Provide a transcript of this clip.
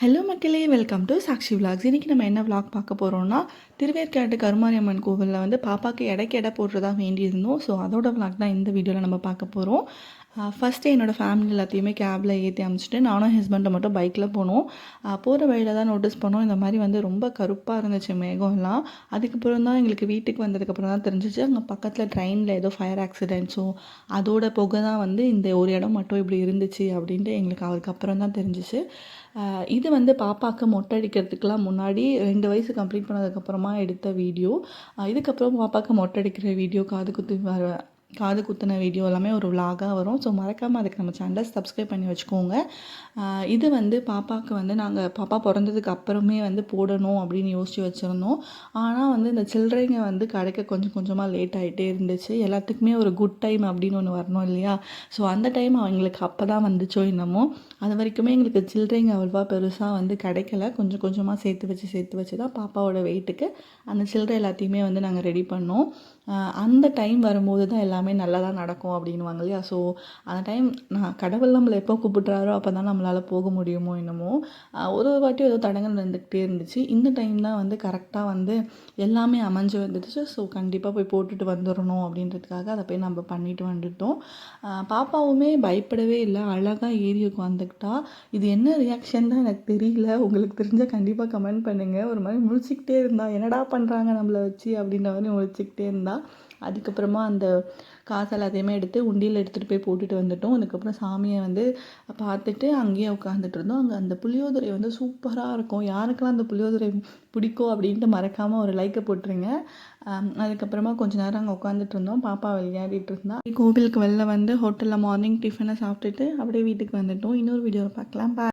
Hello மக்களே, welcome to Sakshi vlogs. இன்றைக்கி நம்ம என்ன விலாக் பார்க்க போகிறோம்னா, திருவேற்காட்டு கருமாரியம்மன் கோவிலில் வந்து பாப்பாவுக்கு எடை போடுறதா வேண்டியிருந்தோம். ஸோ அதோட விலாக் தான் இந்த வீடியோவில் நம்ம பார்க்க போகிறோம். ஃபஸ்ட்டு என்னோடய ஃபேமிலி எல்லாத்தையுமே கேபில் ஏற்றி அமைச்சிட்டு நானும் ஹஸ்பண்டை மட்டும் பைக்கில் போனோம். போகிற வழியில் தான் நோட்டீஸ் பண்ணோம், இந்த மாதிரி வந்து ரொம்ப கருப்பாக இருந்துச்சு மேகம்லாம். அதுக்கப்புறம் தான் எங்களுக்கு வீட்டுக்கு வந்ததுக்கப்புறம் தான் தெரிஞ்சிச்சு, அங்கே பக்கத்தில் ட்ரெயினில் ஏதோ ஃபயர் ஆக்சிடென்ட். ஸோ அதோட புகை தான் வந்து இந்த ஒரு இடம் மட்டும் இப்படி இருந்துச்சு அப்படின்ட்டு எங்களுக்கு அதுக்கப்புறம் தான் தெரிஞ்சிச்சு. இது வந்து பாப்பாவுக்கு மொட்டை அடிக்கிறதுக்கெலாம் முன்னாடி 2 வயசு கம்ப்ளீட் பண்ணதுக்கப்புறமா எடுத்த வீடியோ. இதுக்கப்புறம் பாப்பாவுக்கு மொட்டை அடிக்கிற வீடியோ, காது குத்தின வீடியோ எல்லாமே ஒரு விலாகாக வரும். ஸோ மறக்காமல் அதுக்கு நம்ம சேனலை சப்ஸ்கிரைப் பண்ணி வச்சுக்கோங்க. இது வந்து பாப்பாவுக்கு வந்து நாங்கள் பாப்பா பிறந்ததுக்கு அப்புறமே வந்து போடணும் அப்படின்னு யோசித்து வச்சுருந்தோம். ஆனால் வந்து இந்த சில்லறைங்க வந்து கிடைக்க கொஞ்சம் கொஞ்சமாக லேட் ஆகிட்டே இருந்துச்சு. எல்லாத்துக்குமே ஒரு குட் டைம் அப்படின்னு ஒன்று வரணும் இல்லையா? ஸோ அந்த டைம் அவங்களுக்கு அப்போ தான் வந்துச்சோ என்னமோ, அது வரைக்குமே எங்களுக்கு சில்லறைங்க அவ்வளோவா பெருசாக வந்து கிடைக்கல. கொஞ்சம் கொஞ்சமாக சேர்த்து வச்சு தான் பாப்பாவோட வெயிட்டுக்கு அந்த சில்லறை எல்லாத்தையுமே வந்து நாங்கள் ரெடி பண்ணோம். அந்த டைம் வரும்போது தான் எல்லாமே நல்லதாக நடக்கும் அப்படின்வாங்க இல்லையா? ஸோ அந்த டைம் கடவுள் நம்மளை எப்போ கூப்பிட்றாரோ அப்போ தான் நம்மளால் போக முடியுமோ என்னமோ. ஒரு வாட்டி ஏதோ தடங்கள் வந்துக்கிட்டே இருந்துச்சு. இந்த டைம் தான் வந்து கரெக்டாக வந்து எல்லாமே அமைஞ்சு வந்துடுச்சு. ஸோ கண்டிப்பாக போய் போட்டுட்டு வந்துடணும் அப்படின்றதுக்காக அதை போய் நம்ம பண்ணிட்டு வந்துட்டோம். பாப்பாவுமே பயப்படவே இல்லை, அழகாக ஏறி உட்காந்துக்கிட்டா. இது என்ன ரியாக்ஷன் தான் எனக்கு தெரியல. உங்களுக்கு தெரிஞ்சால் கண்டிப்பாக கமெண்ட் பண்ணுங்கள். ஒரு மாதிரி முழிச்சிக்கிட்டே இருந்தா, என்னடா பண்ணுறாங்க நம்மளை வச்சு அப்படின்ற மாதிரி முழிச்சிக்கிட்டே இருந்தா. அதுக்கப்புறமா அந்த காசு எல்லாத்தையுமே எடுத்து உண்டியில் எடுத்துகிட்டு போய் போட்டுட்டு வந்துட்டோம். அதுக்கப்புறம் சாமியை வந்து பார்த்துட்டு அங்கேயே உட்காந்துட்டு இருந்தோம். அங்கே அந்த புளியோதரை வந்து சூப்பராக இருக்கும். யாருக்கெல்லாம் அந்த புளியோதரை பிடிக்கும் அப்படின்ட்டு மறக்காமல் ஒரு லைக்கை போட்டுருங்க. அதுக்கப்புறமா கொஞ்ச நேரம் அங்கே உட்காந்துட்டு இருந்தோம். பாப்பா விளையாடிட்டு இருந்தா. கோவிலுக்கு வெளில வந்து ஹோட்டலில் மார்னிங் டிஃபனை சாப்பிட்டுட்டு அப்படியே வீட்டுக்கு வந்துட்டோம். இன்னொரு வீடியோவில் பார்க்கலாம்.